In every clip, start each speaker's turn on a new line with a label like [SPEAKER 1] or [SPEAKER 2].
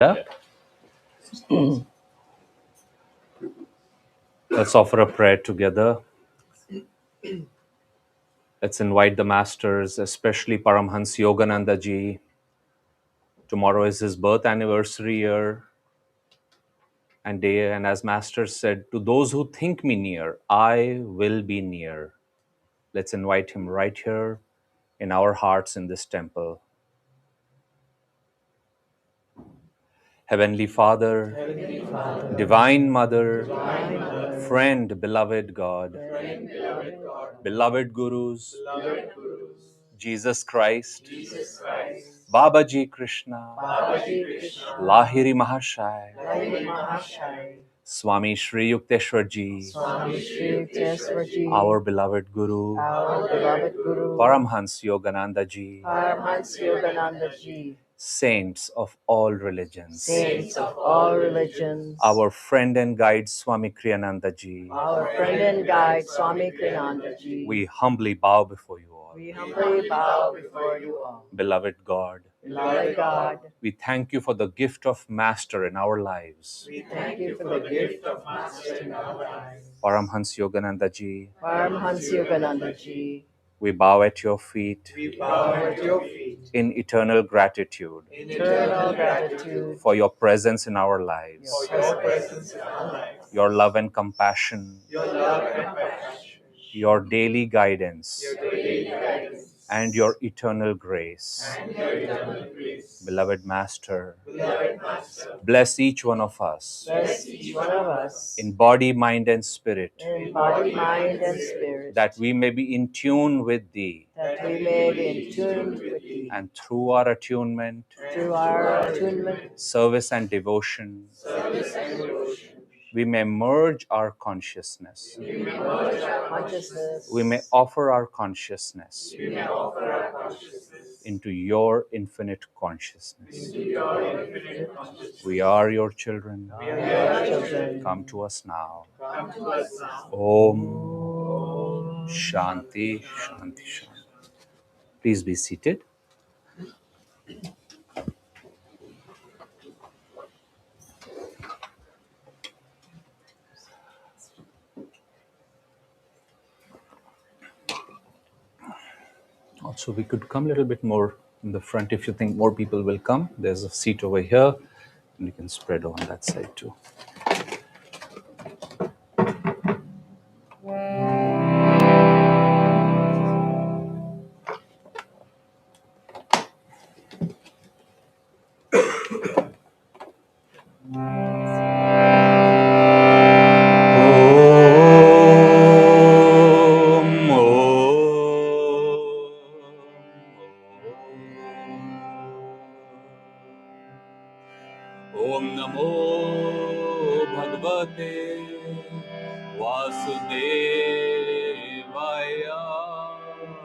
[SPEAKER 1] Yeah. Let's offer a prayer together. Let's invite the masters, especially Paramhans Yogananda ji. Tomorrow is his birth anniversary year and day. And as Master said, to those who think me near, I will be near. Let's invite him right here in our hearts in this temple. Heavenly Father, Divine Mother, Friend, beloved God, beloved Gurus, Jesus Christ, Babaji Krishna, Lahiri Mahashai, Swami Shri Yukteswar Ji, our beloved Guru, Paramhans Yogananda Ji, saints of all religions, our friend and guide Swami Kriyananda Ji, we humbly bow before you all. Beloved God, we thank you for the gift of Master in our lives. Paramhans Yogananda Ji, we bow at your feet in eternal gratitude for your presence in our lives, your love and compassion, your daily guidance, and your eternal grace. Beloved Master, bless each one of us in body, mind, and spirit, that we may be in tune with Thee, and through our attunement, service, and devotion, we may merge our consciousness. We may offer our consciousness into your infinite consciousness. We are your children. Come to us now. Om Shanti, Shanti, Shanti. Please be seated. Also, we could come a little bit more in the front if you think more people will come. There's a seat over here, and you can spread on that side too. Om Namo Bhagavate Vasudevaya.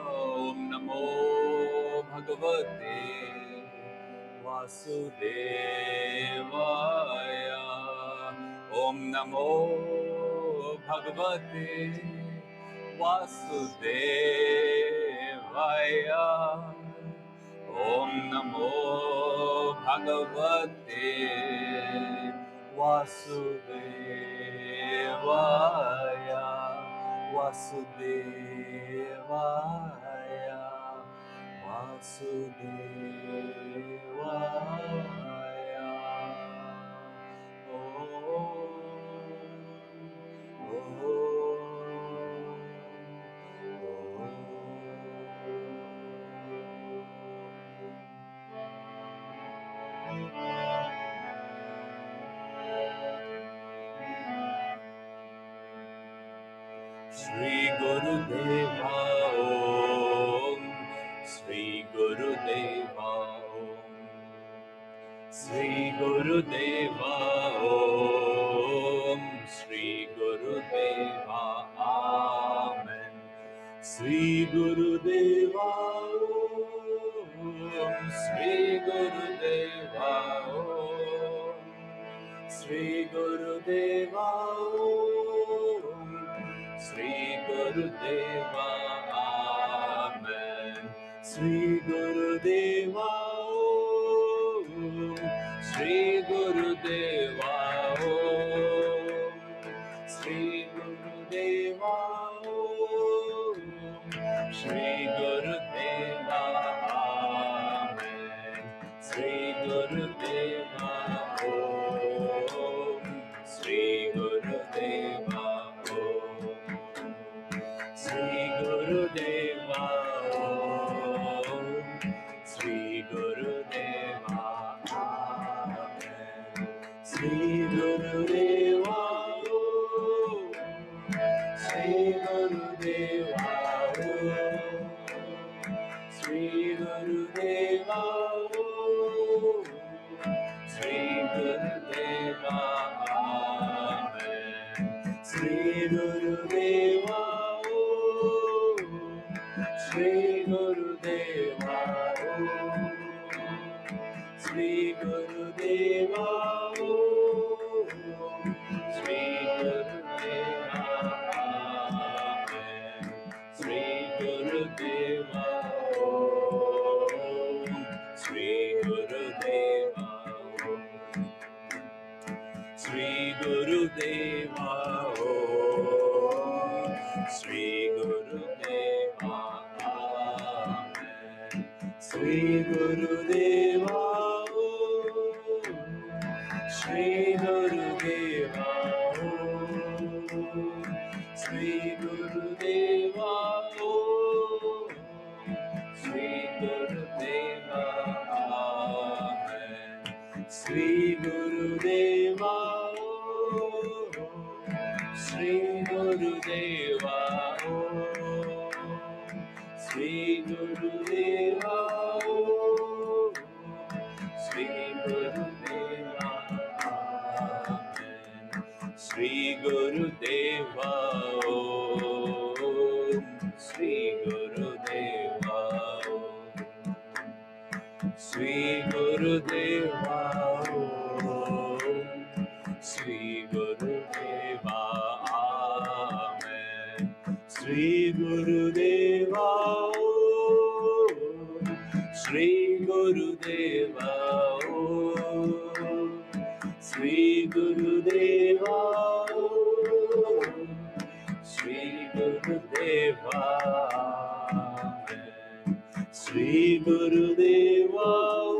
[SPEAKER 1] Om Namo Bhagavate Vasudevaya. Om Namo Bhagavate Vasudevaya. Om Namo Bhagavate Vasudevaya. Vasudevaya. Vasudevaya. Shri Guru Deva Om, Shri Guru Deva Om, Shri Guru Deva Om, Shri Guru Deva Amen. Shri Guru Deva Om, Shri Guru Deva Om, Shri Guru Deva Om, Shri Guru Deva Amen. Shri Guru Deva Om, Shri Gurudeva Om. Shri Gurudeva Om. Shri Gurudeva Amen. Shri Gurudeva Om. Shri Gurudeva Om. Shri Gurudeva Om. Shri Gurudeva Amen. Shri Gurudeva Om. Shri Gurudeva Om. Shri Gurudeva Om. Shri Gurudeva Amen. Shri Gurudeva Om. Shri Gurudeva Om. Shri Gurudeva Om. Shri Gurudeva Amen. Shri Gurudeva Om. Shri Gurudeva Om. Shri Gurudeva Om. Shri Gurudeva Amen. Shri Gurudeva Om. Shri Gurudeva Om. Shri Gurudeva Om. Shri Gurudeva Amen. Shri Gurudeva Om. Shri Gurudeva Om. Shri Gurudeva Om. Shri Gurudeva Amen. Shri Gurudeva Om. Shri Gurudeva Om. Shri Gurudeva Om. Shri Gurudeva Amen. Shri Gurudeva Om. Shri Gurudeva Om. Shri Gurudeva Om. Shri Gurudeva Amen. Shri Gurudeva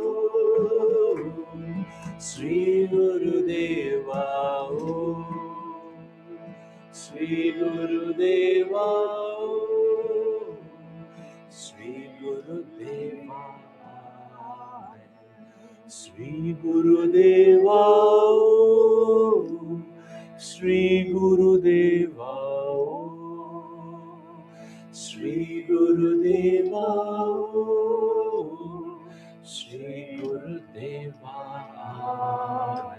[SPEAKER 1] Om. Shri Gurudeva Om. Shri Gurudeva Om. Shri Gurudeva Amen. Shri Gurudeva Om. Shri Gurudeva Om. Shri Gurudeva Om. Shri Gurudeva Amen.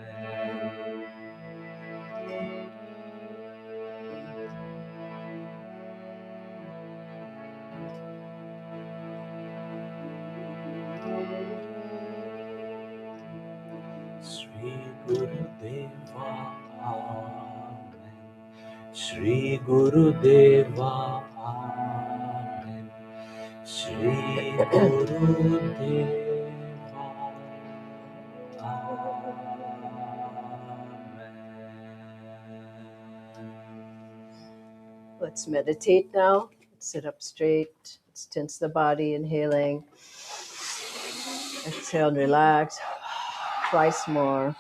[SPEAKER 1] Shri Gurudeva Amen. Shri Gurudeva Amen. Shri Gurudeva Amen. Let's meditate now. Let's sit up straight. Let's tense the body, inhaling. Exhale and relax. Twice more.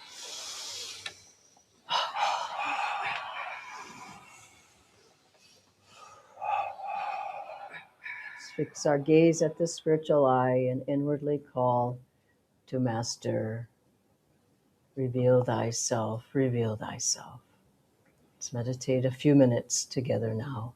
[SPEAKER 1] Let's fix our gaze at the spiritual eye and inwardly call to Master, reveal thyself, reveal thyself. Let's meditate a few minutes together now.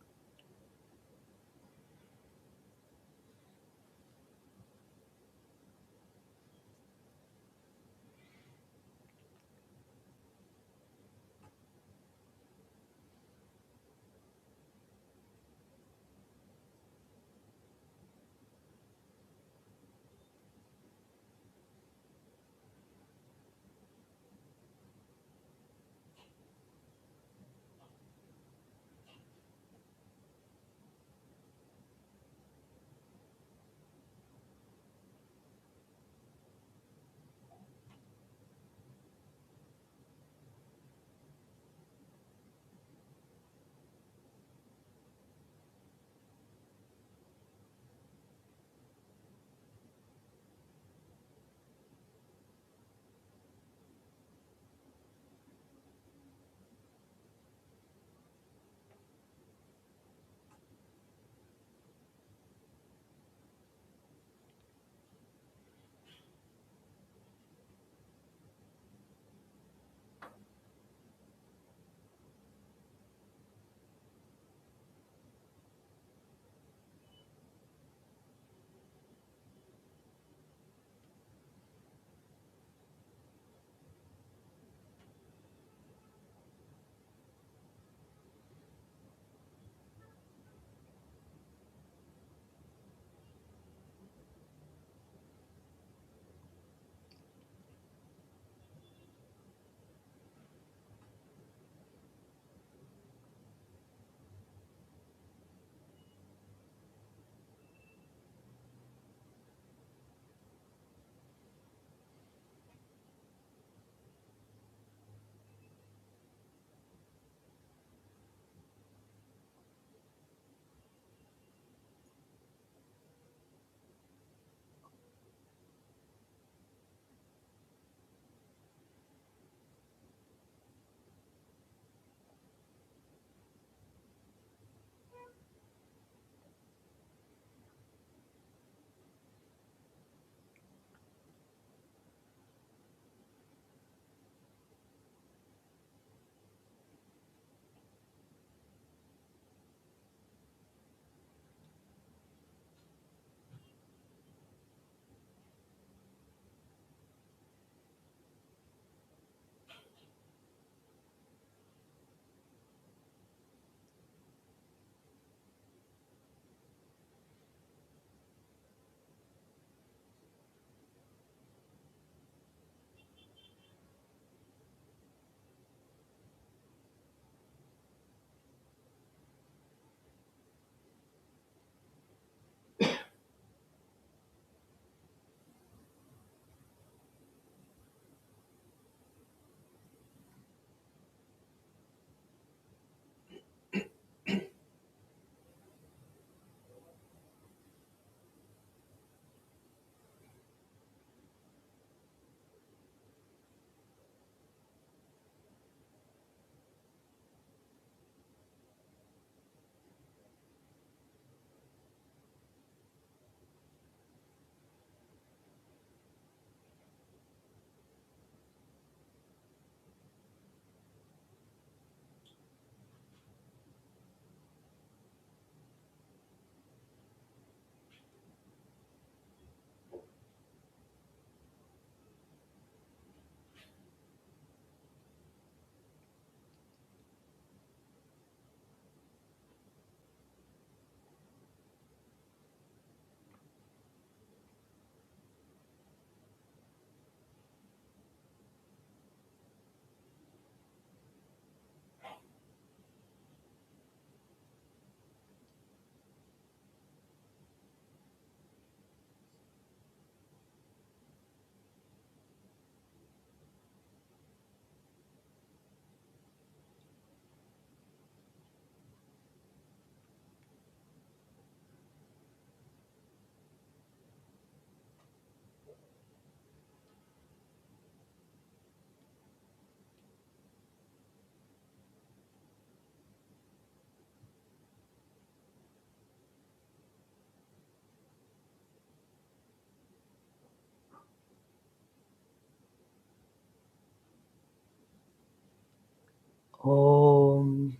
[SPEAKER 2] Om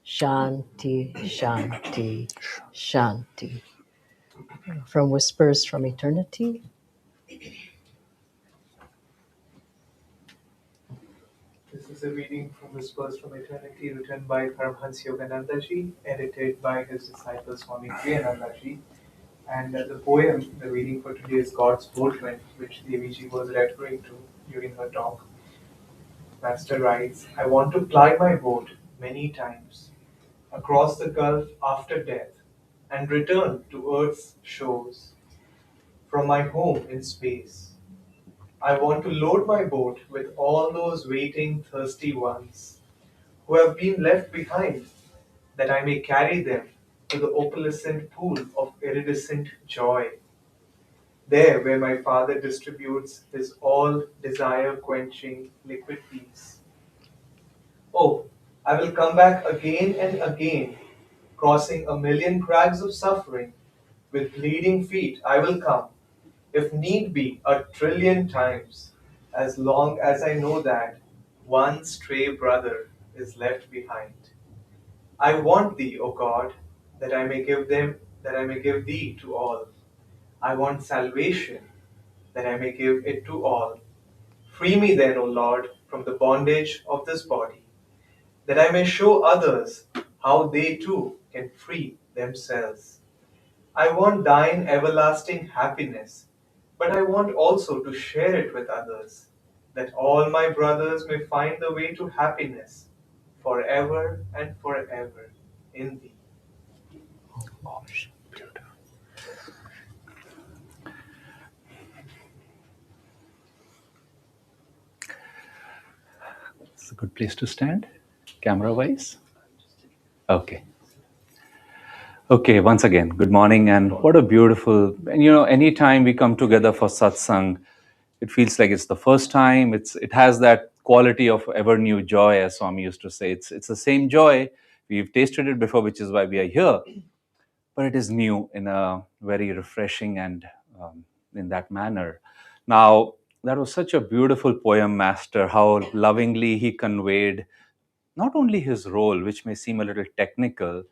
[SPEAKER 2] Shanti, Shanti, Shanti. From Whispers from Eternity.
[SPEAKER 3] This is a reading from Whispers from Eternity, written by Paramhans Yogananda ji, edited by his disciple Swami Priyananda ji. And the poem, the reading for today is God's Boatman, which Devi ji was referring to during her talk. Master writes, I want to ply my boat many times across the gulf after death and return to Earth's shores from my home in space. I want to load my boat with all those waiting, thirsty ones who have been left behind, that I may carry them to the opalescent pool of iridescent joy, there where my Father distributes his all desire quenching liquid peace. Oh, I will come back again and again, crossing a million crags of suffering. With bleeding feet I will come, if need be, a trillion times, as long as I know that one stray brother is left behind. I want thee, O God, that I may give thee to all. I want salvation, that I may give it to all. Free me then, O Lord, from the bondage of this body, that I may show others how they too can free themselves. I want thine everlasting happiness, but I want also to share it with others, that all my brothers may find the way to happiness forever and forever in thee.
[SPEAKER 1] It's a good place to stand, camera wise. Okay. Okay, once again, good morning, and what a beautiful, and anytime we come together for satsang, it feels like it's the first time. It has that quality of ever new joy, as Swami used to say. It's the same joy. We've tasted it before, which is why we are here, but it is new in a very refreshing and in that manner. Now, that was such a beautiful poem, Master, how lovingly he conveyed not only his role, which may seem a little technical,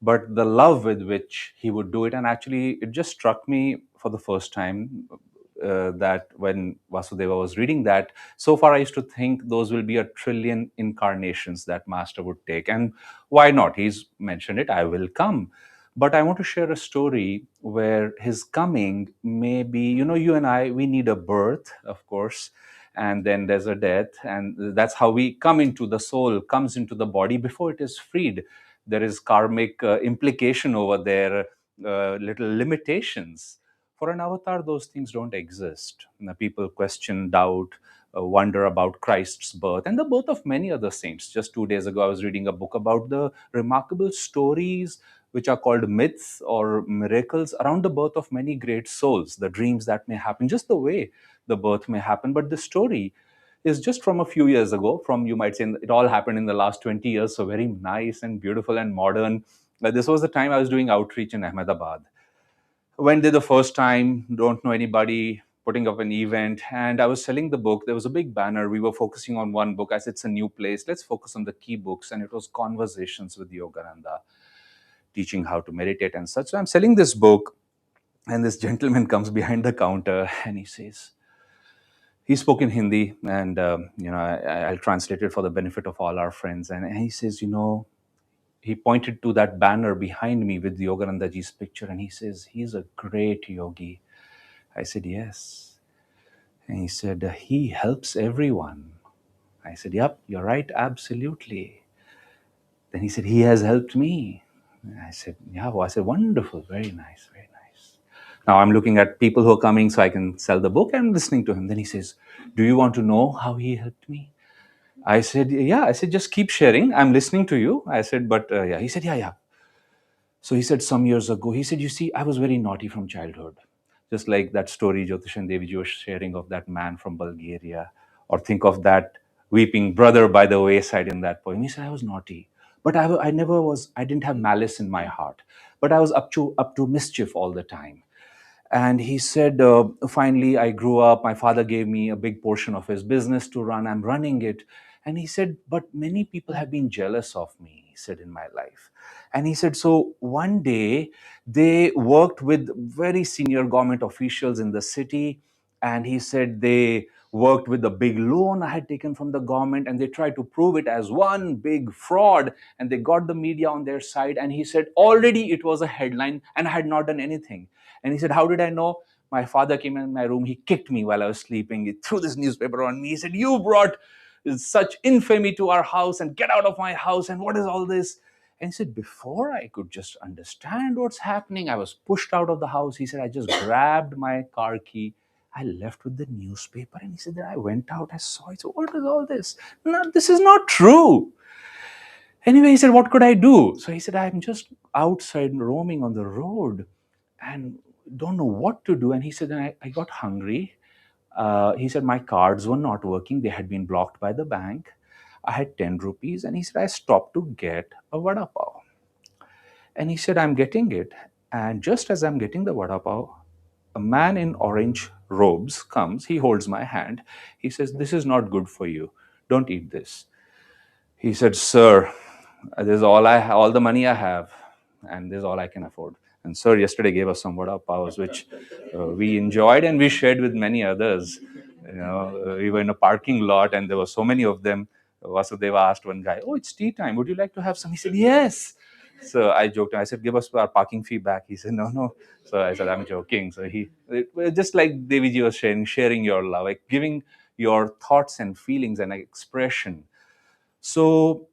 [SPEAKER 1] but the love with which he would do it. And actually, it just struck me for the first time that when Vasudeva was reading that, so far I used to think those will be a trillion incarnations that Master would take. And why not? He's mentioned it, I will come. But I want to share a story where his coming may be, you and I, we need a birth, of course, and then there's a death, and that's how we come into the soul, comes into the body before it is freed. There is karmic implication over there, little limitations. For an avatar, those things don't exist. People question, doubt, wonder about Christ's birth and the birth of many other saints. Just 2 days ago, I was reading a book about the remarkable stories which are called myths or miracles around the birth of many great souls, the dreams that may happen, just the way the birth may happen. But the story is just from a few years ago. From, you might say, it all happened in the last 20 years, so very nice and beautiful and modern. This was the time I was doing outreach in Ahmedabad. Went there the first time, don't know anybody, putting up an event, and I was selling the book. There was a big banner. We were focusing on one book. I said, it's a new place, let's focus on the key books. And it was Conversations with Yogananda, teaching how to meditate and such. So I'm selling this book, and this gentleman comes behind the counter and he says, he spoke in Hindi, and I'll translate it for the benefit of all our friends. And he says, he pointed to that banner behind me with Yogananda ji's picture, and he says, he's a great yogi. I said, yes. And he said, he helps everyone. I said, yep, you're right, absolutely. Then he said, he has helped me. And I said, yeah. Well, I said, wonderful, very nice, very nice. Now I'm looking at people who are coming so I can sell the book, and listening to him. Then he says, do you want to know how he helped me? I said, yeah. I said, just keep sharing. I'm listening to you. I said, but yeah. He said, yeah, yeah. So he said, some years ago, he said, you see, I was very naughty from childhood. Just like that story Jyotishan Devi was sharing of that man from Bulgaria. Or think of that weeping brother by the wayside in that poem. He said, I was naughty. But I never was, I didn't have malice in my heart. But I was up to mischief all the time. And he said, finally, I grew up. My father gave me a big portion of his business to run. I'm running it. And he said, but many people have been jealous of me, he said, in my life. And he said, so one day they worked with very senior government officials in the city. And he said they worked with a big loan I had taken from the government, and they tried to prove it as one big fraud. And they got the media on their side. And he said, already it was a headline, and I had not done anything. And he said, how did I know? My father came in my room. He kicked me while I was sleeping. He threw this newspaper on me. He said, you brought such infamy to our house, and get out of my house. And what is all this? And he said, before I could just understand what's happening, I was pushed out of the house. He said, I just grabbed my car key. I left with the newspaper. And he said, that I went out, I saw it. So what is all this? No, this is not true. Anyway, he said, what could I do? So he said, I'm just outside roaming on the road and don't know what to do. And he said, then I got hungry. He said, my cards were not working. They had been blocked by the bank. I had 10 rupees. And he said, I stopped to get a vada pav. And he said, I'm getting it. And just as I'm getting the vada pav, a man in orange robes comes. He holds my hand. He says, this is not good for you. Don't eat this. He said, sir, this is all the money I have, and this is all I can afford. And sir yesterday gave us some vada pavs, which we enjoyed and we shared with many others. We were in a parking lot and there were so many of them. Vasudeva asked one guy, oh, it's tea time. Would you like to have some? He said, yes. So I joked. I said, give us our parking fee back. He said, no, no. So I said, I'm joking. So just like Deviji was sharing your love, like giving your thoughts and feelings and expression. So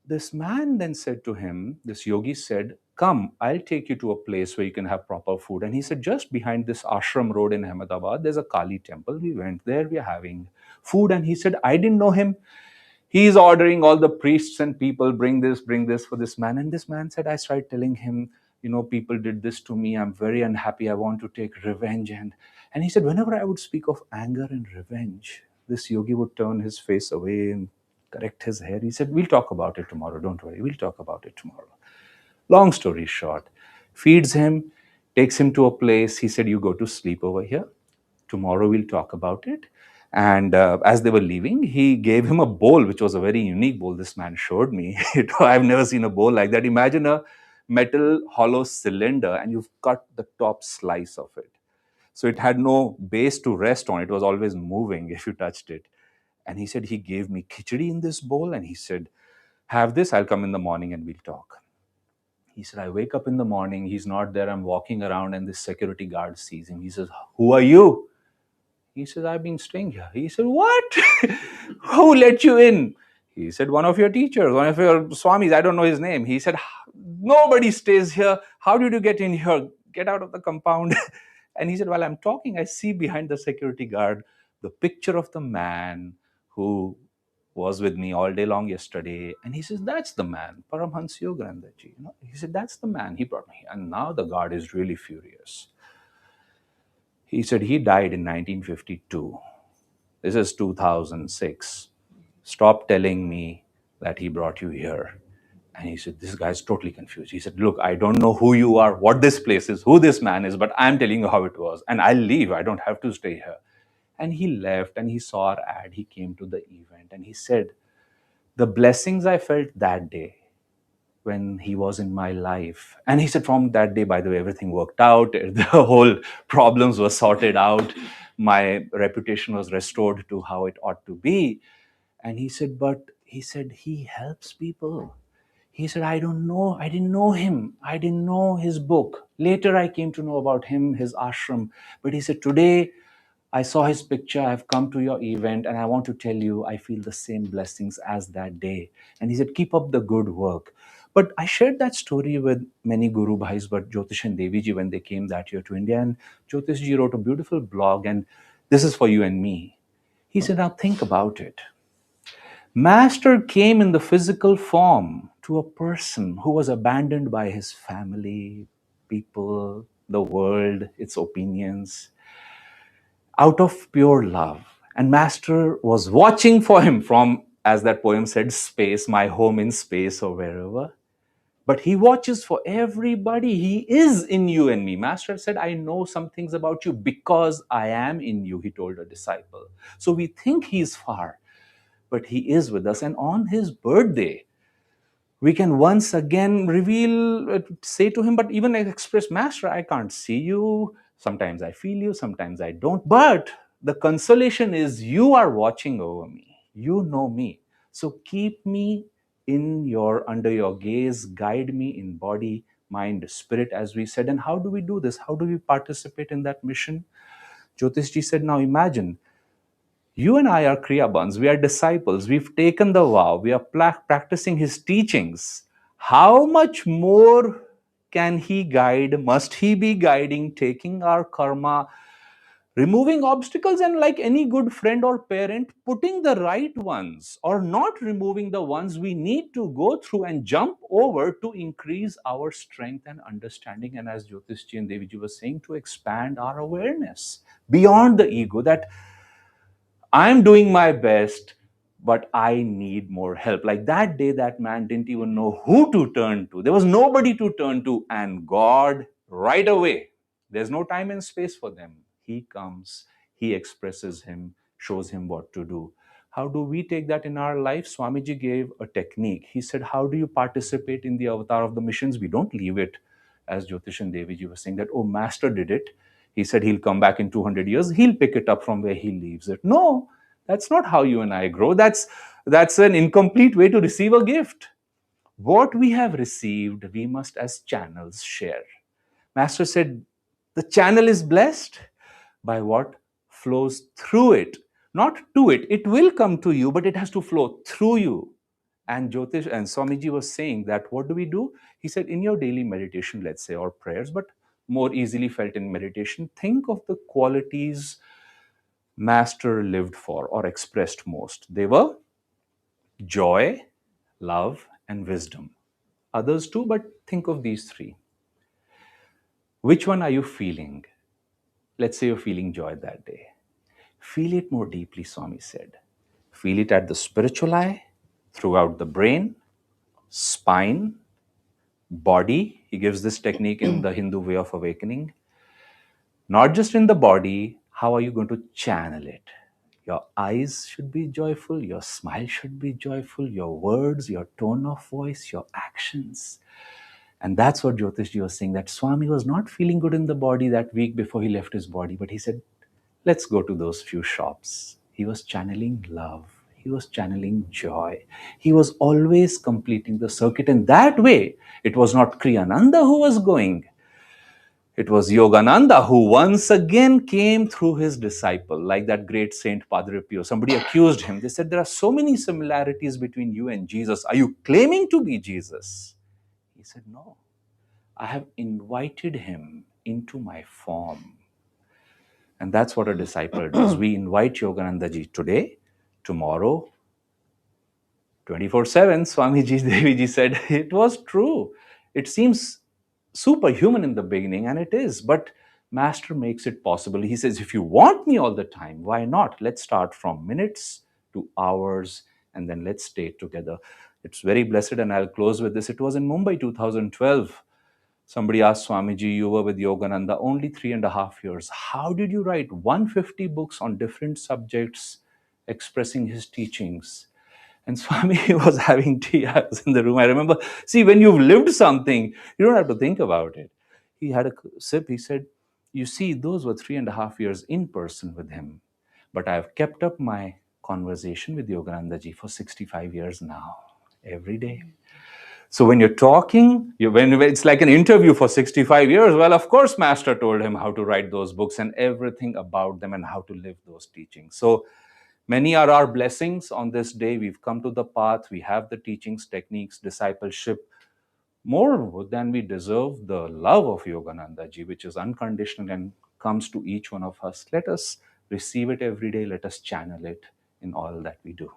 [SPEAKER 1] this man then said to him, this yogi said, come, I'll take you to a place where you can have proper food. And he said, just behind this ashram road in Ahmedabad, there's a Kali temple. We went there, we're having food. And he said, I didn't know him. He's ordering all the priests and people, bring this for this man. And this man said, I started telling him, people did this to me. I'm very unhappy. I want to take revenge. And he said, whenever I would speak of anger and revenge, this yogi would turn his face away and correct his hair. He said, we'll talk about it tomorrow. Don't worry. We'll talk about it tomorrow. Long story short, feeds him, takes him to a place. He said, you go to sleep over here. Tomorrow we'll talk about it. And as they were leaving, he gave him a bowl, which was a very unique bowl. This man showed me. I've never seen a bowl like that. Imagine a metal hollow cylinder and you've cut the top slice of it. So it had no base to rest on. It was always moving if you touched it. And he said, he gave me khichdi in this bowl. And he said, have this. I'll come in the morning and we'll talk. He said, I wake up in the morning. He's not there. I'm walking around and this security guard sees him. He says, who are you? He says, I've been staying here. He said, what? Who let you in? He said, one of your teachers, one of your swamis. I don't know his name. He said, nobody stays here. How did you get in here? Get out of the compound. And he said, while I'm talking, I see behind the security guard the picture of the man who was with me all day long yesterday. And he says, that's the man, Paramhans Yoganandaji. He said, that's the man. He brought me. And now the guard is really furious. He said he died in 1952. This is 2006. Stop telling me that he brought you here. And he said, this guy's totally confused. He said, look, I don't know who you are, what this place is, who this man is, but I'm telling you how it was. And I'll leave. I don't have to stay here. And he left and he saw our ad. He came to the event and he said, the blessings I felt that day when he was in my life. And he said, from that day, by the way, everything worked out. The whole problems were sorted out. My reputation was restored to how it ought to be. And he said, but he said, he helps people. He said, I don't know. I didn't know him. I didn't know his book. Later, I came to know about him, his ashram. But he said, today, I saw his picture. I've come to your event and I want to tell you, I feel the same blessings as that day. And he said, keep up the good work. But I shared that story with many Guru Bhais, but Jyotish and Deviji, when they came that year to India, and Jyotishji wrote a beautiful blog, and this is for you and me. He said, now think about it. Master came in the physical form to a person who was abandoned by his family, people, the world, its opinions, out of pure love. And Master was watching for him from, as that poem said, space, my home in space or wherever. but he watches for everybody. He is in you and me. Master said, I know some things about you because I am in you, he told a disciple. So we think he's far, but he is with us. And on his birthday, we can once again reveal, say to him, but even express, Master, I can't see you. Sometimes I feel you, sometimes I don't. But the consolation is you are watching over me. You know me. So keep me under your gaze, guide me in body, mind, spirit, as we said. And how do we do this? How do we participate in that mission? Jyotishji said, now imagine you and I are Kriyabans. We are disciples. We've taken the vow. We are practicing his teachings. How much more can he guide? Must he be guiding, taking our karma, removing obstacles, and like any good friend or parent, putting the right ones or not removing the ones we need to go through and jump over to increase our strength and understanding? And as Jyotishji and Deviji was saying, to expand our awareness beyond the ego, that I'm doing my best, but I need more help. Like that day, that man didn't even know who to turn to. There was nobody to turn to, and God, right away, there's no time and space for them. He comes, he expresses him, shows him what to do. How do we take that in our life? Swamiji gave a technique. He said, how do you participate in the avatar of the missions? We don't leave it, as Jyotish and Deviji were saying, that, oh, Master did it. He said he'll come back in 200 years. He'll pick it up from where he leaves it. No, that's not how you and I grow. That's an incomplete way to receive a gift. What we have received, we must as channels share. Master said, the channel is blessed by what flows through it, not to it. It will come to you, but it has to flow through you. And Jyotish and Swamiji was saying that, what do we do? He said, in your daily meditation, let's say, or prayers, but more easily felt in meditation, think of the qualities Master lived for or expressed most. They were joy, love, and wisdom. Others too, but think of these three. Which one are you feeling? Let's say you're feeling joy that day. Feel it more deeply, Swami said. Feel it at the spiritual eye, throughout the brain, spine, body. He gives this technique in the Hindu way of awakening. Not just in the body, how are you going to channel it? Your eyes should be joyful, your smile should be joyful, your words, your tone of voice, your actions. And that's what Jyotishji was saying, that Swami was not feeling good in the body that week before he left his body, but he said, let's go to those few shops. He was channeling love. He was channeling joy. He was always completing the circuit. And that way, it was not Kriyananda who was going. It was Yogananda who once again came through his disciple, like that great saint Padre Pio. Somebody accused him. They said, there are so many similarities between you and Jesus. Are you claiming to be Jesus? He said, no. I have invited him into my form. And that's what a disciple does. We invite Yogananda ji today, tomorrow, 24/7. Swamiji Deviji said, it was true. It seems superhuman in the beginning, and it is, but Master makes it possible. He says, if you want me all the time, why not? Let's start from minutes to hours, and then let's stay together. It's very blessed, and I'll close with this. It was in Mumbai 2012. Somebody asked Swamiji, you were with Yogananda only 3.5 years. How did you write 150 books on different subjects expressing his teachings? And Swami was having tea. I was in the room. I remember, see, when you've lived something, you don't have to think about it. He had a sip. He said, you see, those were 3.5 years in person with him. But I've kept up my conversation with Yogananda ji for 65 years now, every day. So when you're talking, when it's like an interview for 65 years, well, of course, Master told him how to write those books and everything about them and how to live those teachings. So many are our blessings on this day. We've come to the path. We have the teachings, techniques, discipleship. More than we deserve the love of Yogananda ji, which is unconditional and comes to each one of us. Let us receive it every day. Let us channel it in all that we do.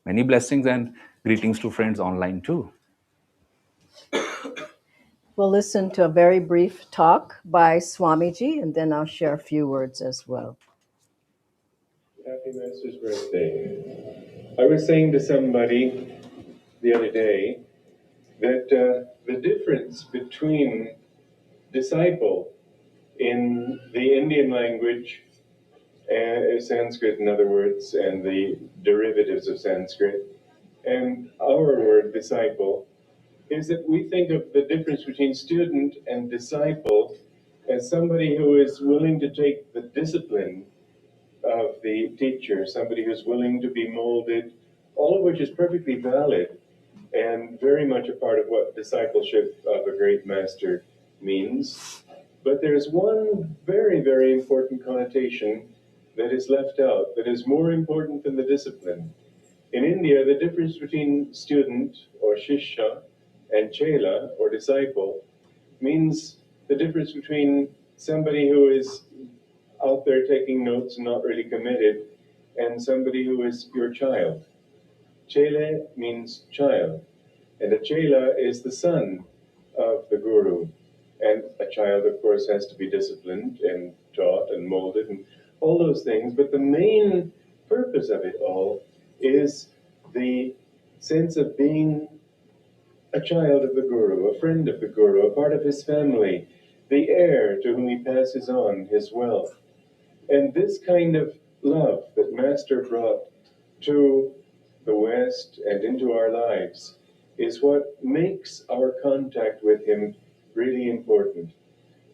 [SPEAKER 1] Many blessings and greetings to friends online too.
[SPEAKER 2] We'll listen to a very brief talk by Swamiji, and then I'll share a few words as well.
[SPEAKER 4] Happy Master's birthday. I was saying to somebody the other day that the difference between disciple in the Indian language, Sanskrit in other words, and the derivatives of Sanskrit, and our word disciple, is that we think of the difference between student and disciple as somebody who is willing to take the discipline of the teacher, somebody who's willing to be molded, all of which is perfectly valid and very much a part of what discipleship of a great master means. But there's one very, very important connotation that is left out, that is more important than the discipline. In India, the difference between student or shishya and chela or disciple means the difference between somebody who is out there taking notes and not really committed and somebody who is your child. Chela means child, and a chela is the son of the guru. And a child, of course, has to be disciplined and taught and molded and all those things. But the main purpose of it all is the sense of being a child of the Guru, a friend of the Guru, a part of his family, the heir to whom he passes on his wealth. And this kind of love that Master brought to the West and into our lives is what makes our contact with him really important.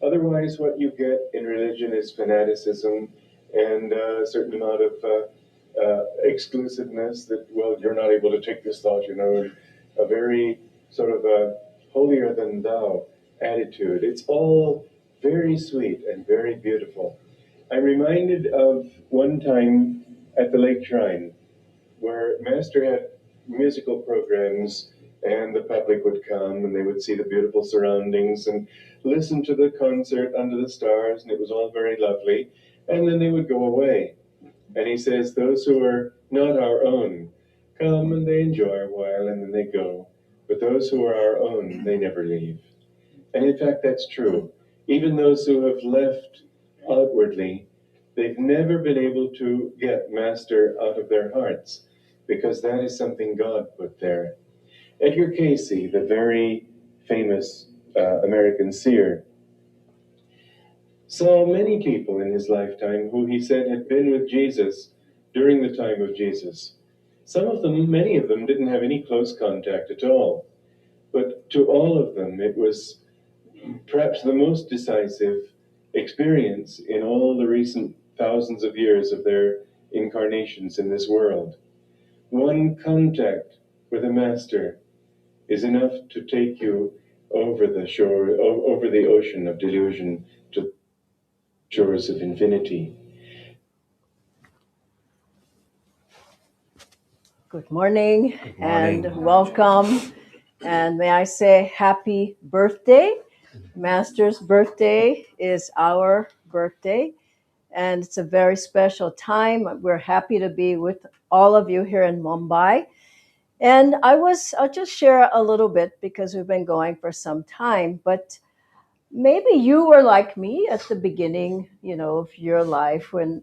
[SPEAKER 4] Otherwise, what you get in religion is fanaticism and a certain amount of exclusiveness that, well, you're not able to take this thought, a very sort of a holier than thou attitude. It's all very sweet and very beautiful. I'm reminded of one time at the Lake Shrine where Master had musical programs and the public would come and they would see the beautiful surroundings and listen to the concert under the stars, and it was all very lovely. And then they would go away. And he says, those who are not our own come and they enjoy a while and then they go. But those who are our own, they never leave. And in fact, that's true. Even those who have left outwardly, they've never been able to get Master out of their hearts, because that is something God put there. Edgar Casey, the very famous American seer, saw many people in his lifetime who he said had been with Jesus during the time of Jesus. Some of them, many of them, didn't have any close contact at all. But to all of them, it was perhaps the most decisive experience in all the recent thousands of years of their incarnations in this world. One contact with a master is enough to take you over the shore, over the ocean of delusion to shores of infinity.
[SPEAKER 2] Good morning,
[SPEAKER 1] Good morning.
[SPEAKER 2] and welcome. And may I say happy birthday? Master's birthday is our birthday, and it's a very special time. We're happy to be with all of you here in Mumbai. And I'll just share a little bit because we've been going for some time, but maybe you were like me at the beginning, of your life when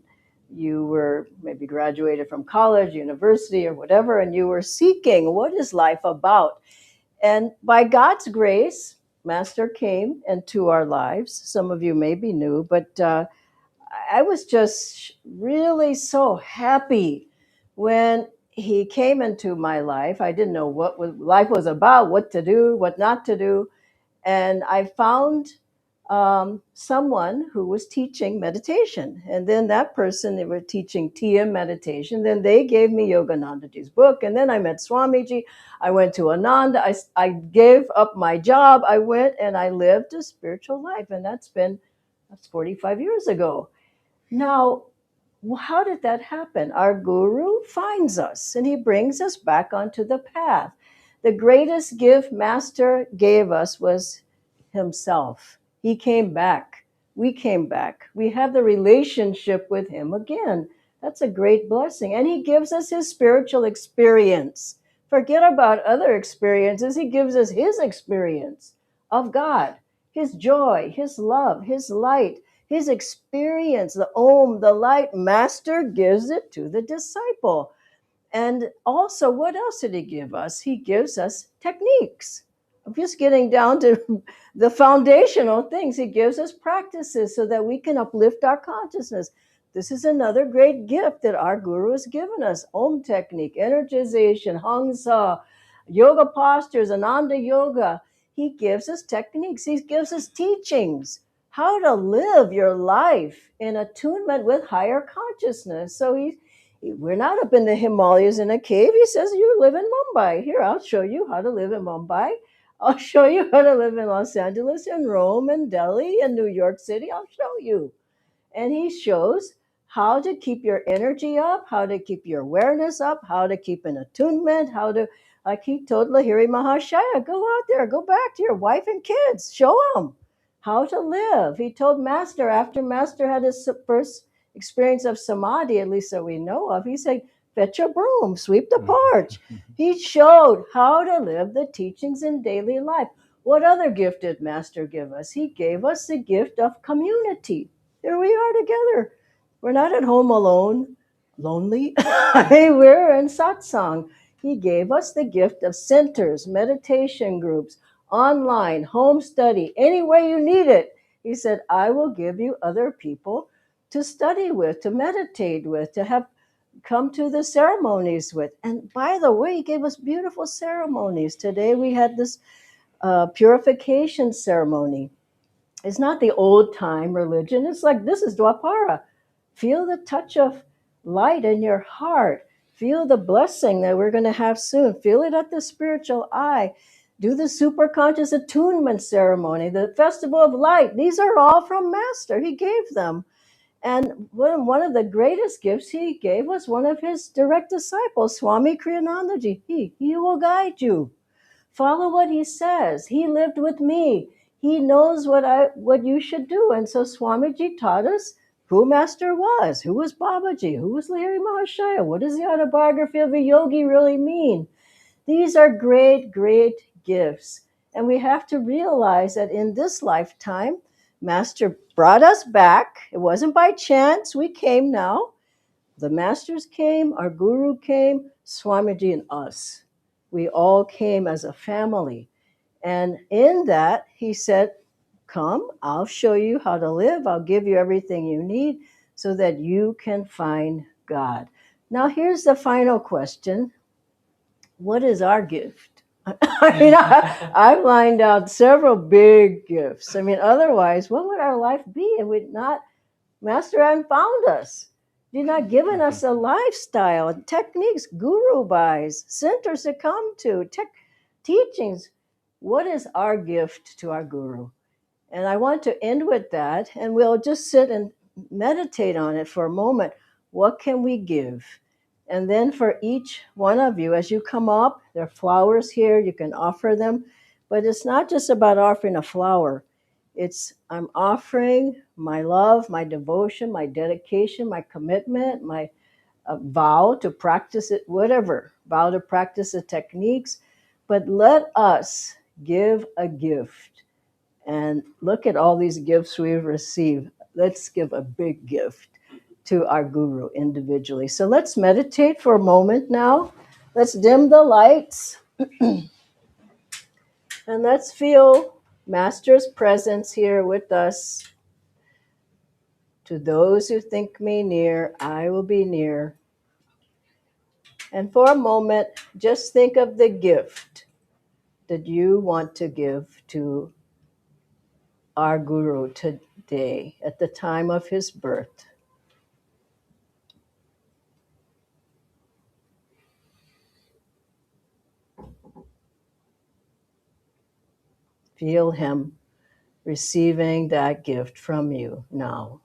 [SPEAKER 2] you were maybe graduated from college, university, or whatever, and you were seeking what is life about. And by God's grace, Master came into our lives. Some of you maybe knew, but I was just really so happy when he came into my life. I didn't know life was about, what to do, what not to do. And I found someone who was teaching meditation. And then that person, they were teaching TM meditation. Then they gave me Yoganandaji's book. And then I met Swamiji. I went to Ananda. I gave up my job. I went and I lived a spiritual life. And that's 45 years ago. Now, how did that happen? Our guru finds us and he brings us back onto the path. The greatest gift Master gave us was himself. He came back. We came back. We have the relationship with him again. That's a great blessing. And he gives us his spiritual experience. Forget about other experiences. He gives us his experience of God, his joy, his love, his light, his experience, the Om, the light. Master gives it to the disciple. And also, what else did he give us? He gives us techniques. just getting down to the foundational things. He gives us practices so that we can uplift our consciousness. This is another great gift that our guru has given us. Om technique, energization, Hang Sa, yoga postures, Ananda yoga. He gives us techniques. He gives us teachings how to live your life in attunement with higher consciousness. So we're not up in the Himalayas in a cave. He says, you live in Mumbai. Here, I'll show you how to live in Mumbai. I'll show you how to live in Los Angeles and Rome and Delhi and New York City. I'll show you. And he shows how to keep your energy up, how to keep your awareness up, how to keep an attunement, how to, like he told Lahiri Mahashaya, go out there, go back to your wife and kids, show them how to live. He told Master, after Master had his first experience of samadhi, at least that we know of, he said, fetch a broom, sweep the porch. He showed how to live the teachings in daily life. What other gift did Master give us? He gave us the gift of community. Here we are together. We're not at home alone, lonely. We're in satsang. He gave us the gift of centers, meditation groups, online, home study, any way you need it. He said, I will give you other people to study with, to meditate with, to have come to the ceremonies with. And by the way, he gave us beautiful ceremonies. Today we had this purification ceremony. It's not the old time religion. It's like, this is Dwapara. Feel the touch of light in your heart. Feel the blessing that we're going to have soon. Feel it at the spiritual eye. Do the superconscious attunement ceremony, the festival of light. These are all from Master. He gave them. And one of the greatest gifts he gave was one of his direct disciples, Swami Kriyanandaji. He will guide you. Follow what he says. He lived with me. He knows what you should do. And so Swamiji taught us who Master was, who was Babaji, who was Lahiri Mahashaya, what does the autobiography of a yogi really mean? These are great, great gifts. And we have to realize that in this lifetime, Master brought us back. It wasn't by chance we came now. The masters came, our guru came, Swamiji and us. We all came as a family. And in that, he said, come, I'll show you how to live. I'll give you everything you need so that you can find God. Now, here's the final question. What is our gift? I mean, I've lined out several big gifts. I mean, otherwise, what would our life be if we'd not, Master hadn't found us? You're not giving us a lifestyle, techniques, guru buys, centers to come to, teachings. What is our gift to our guru? And I want to end with that, and we'll just sit and meditate on it for a moment. What can we give? And then for each one of you, as you come up, there are flowers here, you can offer them. But it's not just about offering a flower. I'm offering my love, my devotion, my dedication, my commitment, my vow to practice it, whatever, vow to practice the techniques. But let us give a gift. And look at all these gifts we've received. Let's give a big gift to our guru individually. So let's meditate for a moment now. Let's dim the lights. And let's feel Master's presence here with us. To those who think me near, I will be near. And for a moment, just think of the gift that you want to give to our guru today at the time of his birth. Feel him receiving that gift from you now.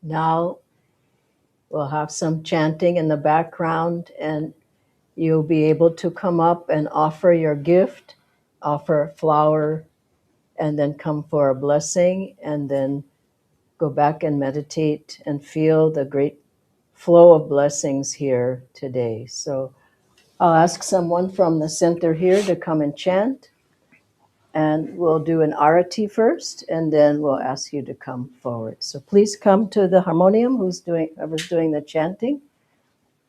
[SPEAKER 2] Now we'll have some chanting in the background, and you'll be able to come up and offer your gift, offer a flower, and then come for a blessing, and then go back and meditate and feel the great flow of blessings here today. So I'll ask someone from the center here to come and chant, and we'll do an arati first, and then we'll ask you to come forward. So please come to the harmonium, whoever's doing the chanting.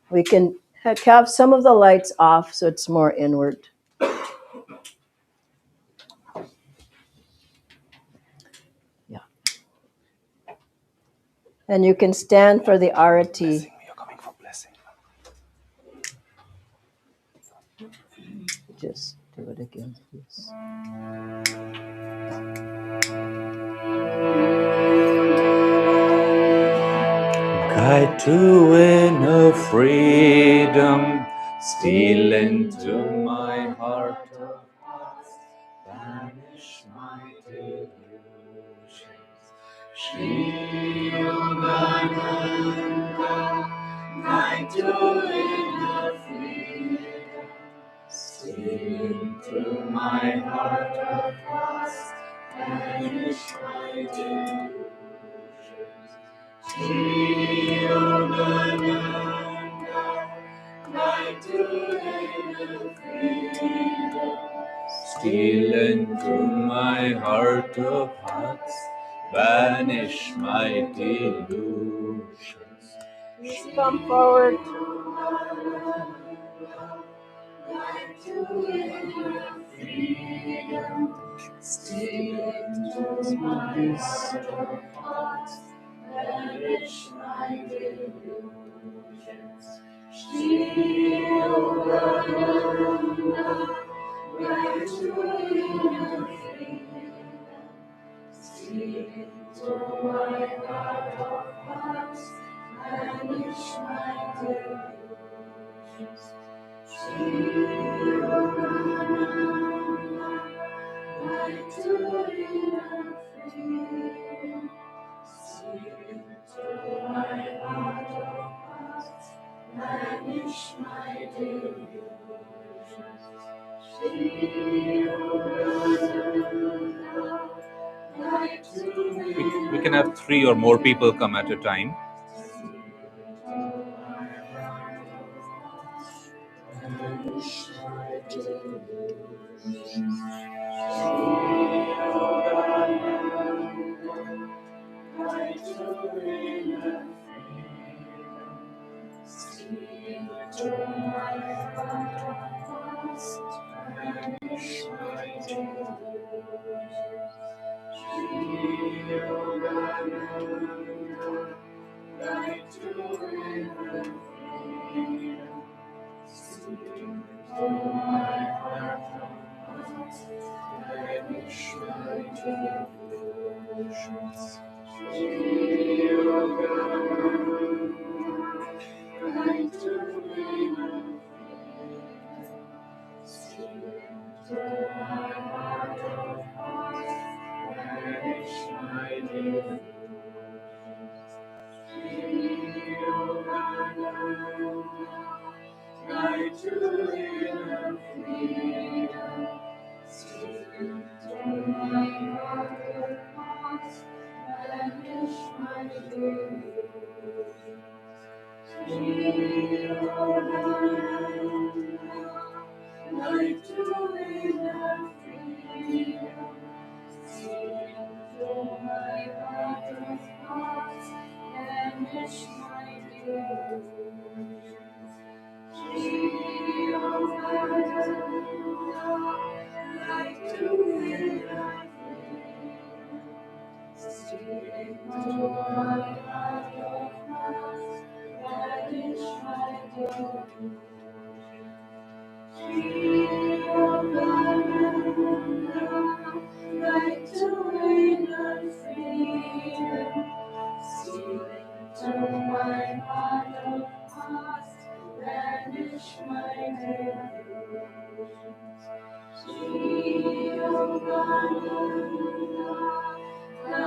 [SPEAKER 2] We can have some of the lights off so it's more inward. Yeah. And you can stand for the arati.
[SPEAKER 1] You're coming for blessing.
[SPEAKER 2] Just do it again, please.
[SPEAKER 1] Guide to inner freedom, steal into my heart of hearts, banish my delusions. Shri Yogananda, guide to inner freedom, steal into my heart of hearts, banish my delusions. Shri Yogananda, guide to inner freedom, steal into my heart of hearts, banish my delusions.
[SPEAKER 2] Please come forward.
[SPEAKER 1] Guide to inner freedom, steal into my heart of hearts, banish my delusions. Shri Yogananda, guide to inner freedom, steal into my heart of hearts, banish my delusions. Shri Yogananda, guide to inner freedom, steal into my heart of hearts, banish my delusions. Shri Yogananda, guide to we can have 3 or more people come at a time.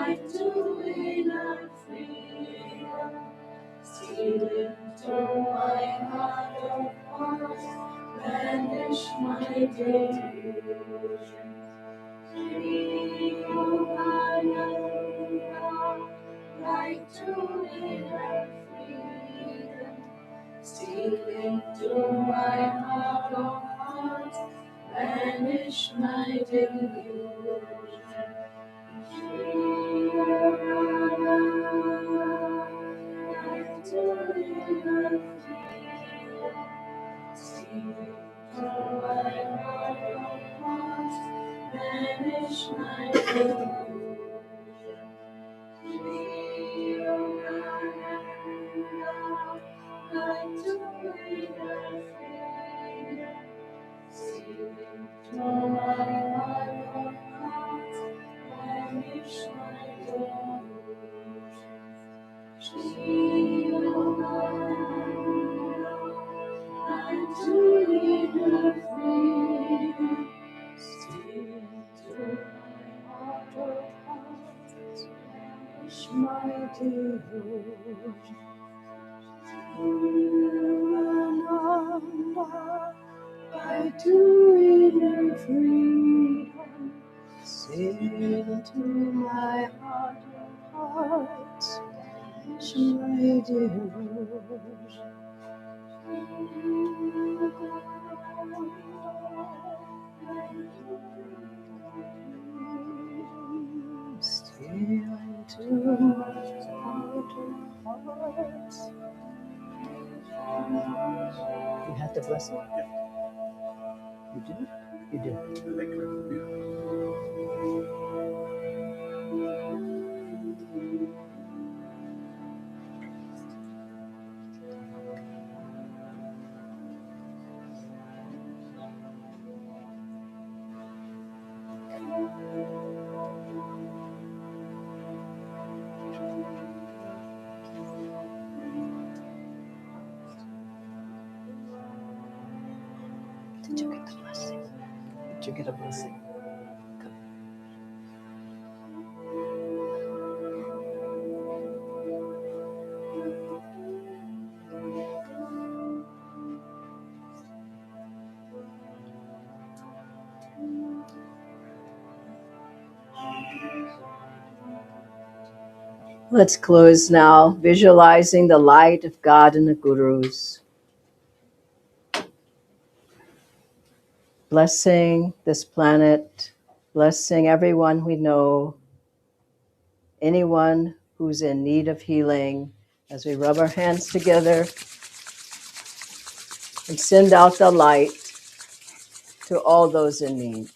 [SPEAKER 2] light to inner freedom, steal into my heart of hearts, banish my delusion. Shri Yogananda, light to inner freedom, steal into my heart of hearts, banish my delusion. Shri Yogananda, light to inner freedom, steal into my heart of hearts, banish my delusion. Shri Yogananda, light to inner freedom, steal into my heart of hearts, banish my delusion. Shri Yogananda, light to inner freedom, steal into my heart of hearts, banish my delusion. Yogananda, light to inner freedom, seal into my heart of hearts, banish my delusion. Steal into my heart of hearts. You have to bless it? You did? You did. Did you get the blessing? Did you get a blessing? Come. Let's close now, visualizing the light of God and the Gurus, blessing this planet, blessing everyone we know, anyone who's in need of healing, as we rub our hands together and send out the light to all those in need.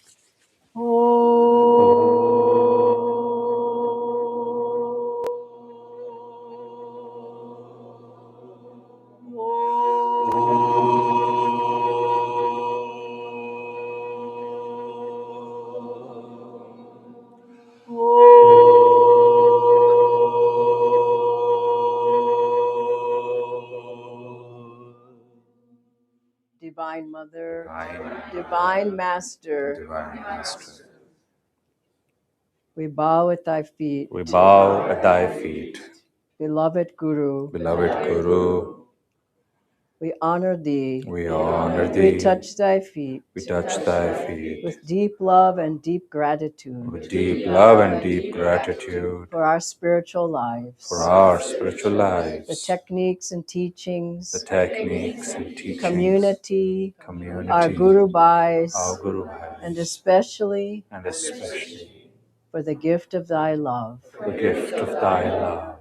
[SPEAKER 2] Divine Mother, Divine Master,
[SPEAKER 1] Divine Master,
[SPEAKER 2] we bow at thy feet.
[SPEAKER 1] we bow at thy feet.
[SPEAKER 2] Beloved Guru,
[SPEAKER 1] Beloved Guru,
[SPEAKER 2] we honor thee.
[SPEAKER 1] we honor
[SPEAKER 2] We
[SPEAKER 1] thee.
[SPEAKER 2] touch thy feet
[SPEAKER 1] We touch thy feet
[SPEAKER 2] with deep love and deep gratitude
[SPEAKER 1] with deep love and deep gratitude
[SPEAKER 2] for our spiritual lives,
[SPEAKER 1] for our spiritual lives,
[SPEAKER 2] the techniques and
[SPEAKER 1] the
[SPEAKER 2] teachings,
[SPEAKER 1] techniques and teachings,
[SPEAKER 2] community,
[SPEAKER 1] community,
[SPEAKER 2] our Guru Bhais,
[SPEAKER 1] our Guru Bhais,
[SPEAKER 2] and especially
[SPEAKER 1] especially
[SPEAKER 2] for the gift of thy love.
[SPEAKER 1] the gift of thy love.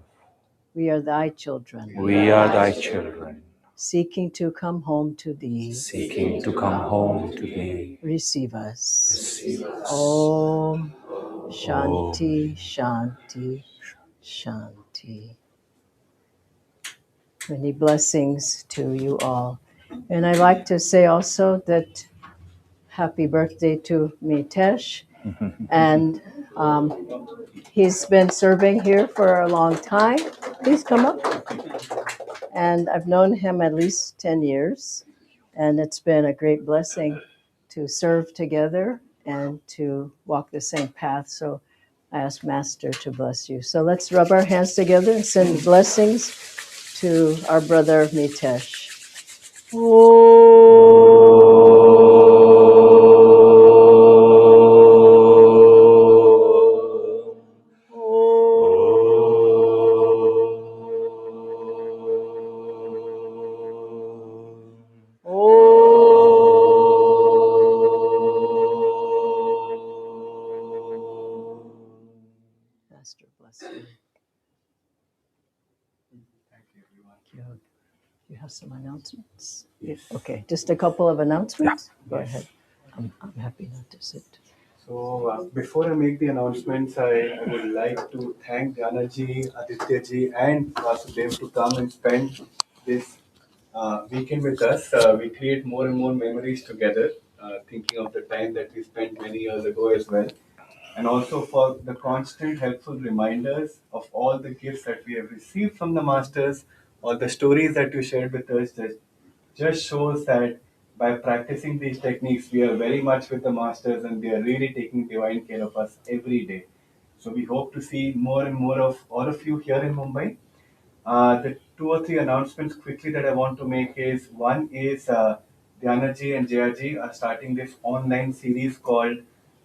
[SPEAKER 2] We are thy children,
[SPEAKER 1] We are thy children,
[SPEAKER 2] seeking to come home to thee.
[SPEAKER 1] seeking to come home to thee.
[SPEAKER 2] Receive us.
[SPEAKER 1] Receive us.
[SPEAKER 2] Om Shanti, Shanti, Shanti. Many blessings to you all. And I'd like to say also that happy birthday to Mitesh. And he's been serving here for a long time. Please come up. And I've known him at least 10 years. And it's been a great blessing to serve together and to walk the same path. So I ask Master to bless you. So let's rub our hands together and send blessings to our brother Mitesh. Master, bless you.
[SPEAKER 3] Thank you, everyone.
[SPEAKER 2] You have some announcements?
[SPEAKER 3] Yes.
[SPEAKER 2] Okay, just a couple of announcements? Go
[SPEAKER 3] Yes.
[SPEAKER 2] ahead. I'm happy not to sit.
[SPEAKER 3] So before I make the announcements, I would like to thank Dhyanaji, Adityaji, and Vasudev to come and spend this weekend with us. We create more and more memories together, thinking of the time that we spent many years ago as well, and also for the constant helpful reminders of all the gifts that we have received from the masters, all the stories that you shared with us that just shows that by practicing these techniques, we are very much with the masters and they are really taking divine care of us every day. So we hope to see more and more of all of you here in Mumbai. The two or three announcements quickly that I want to make is one is Dhyanaji and Jayaji are starting this online series called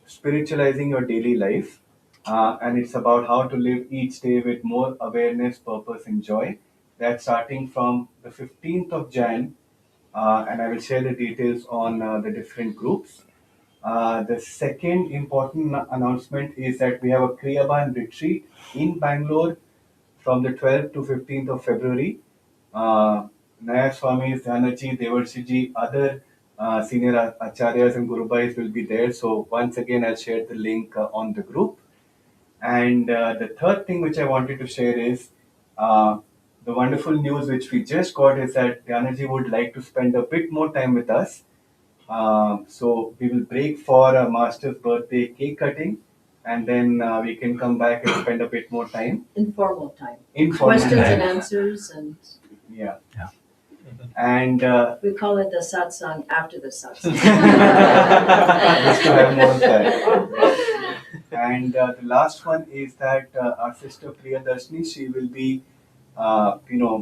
[SPEAKER 3] Spiritualizing Your Daily Life. And it's about how to live each day with more awareness, purpose, and joy. That's starting from the 15th of Jan, and I will share the details on the different groups. The second important announcement is that we have a Kriyaban retreat in Bangalore from the 12th to 15th of February. Nayaswami Dhyanaji, Devarshiji, other senior acharyas and gurubhais will be there. So once again, I'll share the link on the group. And the third thing which I wanted to share is the wonderful news which we just got is that Dhyanaji would like to spend a bit more time with us. So we will break for a master's birthday cake cutting, and then we can come back and spend a bit more time.
[SPEAKER 2] Informal time.
[SPEAKER 3] Informal
[SPEAKER 2] Questions
[SPEAKER 3] time.
[SPEAKER 2] and answers, and
[SPEAKER 3] Yeah. And
[SPEAKER 2] we call it the satsang after the satsang.
[SPEAKER 3] just to have more time. And the last one is that our sister Priyadarshini, she will be,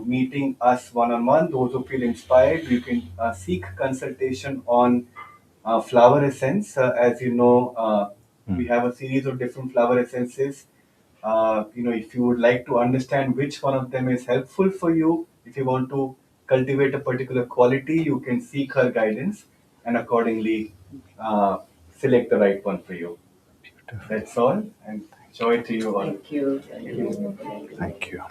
[SPEAKER 3] meeting us one-on-one. Those who feel inspired, you can seek consultation on flower essence. As you know, we have a series of different flower essences. If you would like to understand which one of them is helpful for you, if you want to cultivate a particular quality, you can seek her guidance and accordingly select the right one for you. That's all, and joy to you all.
[SPEAKER 2] Thank you.
[SPEAKER 1] Thank you.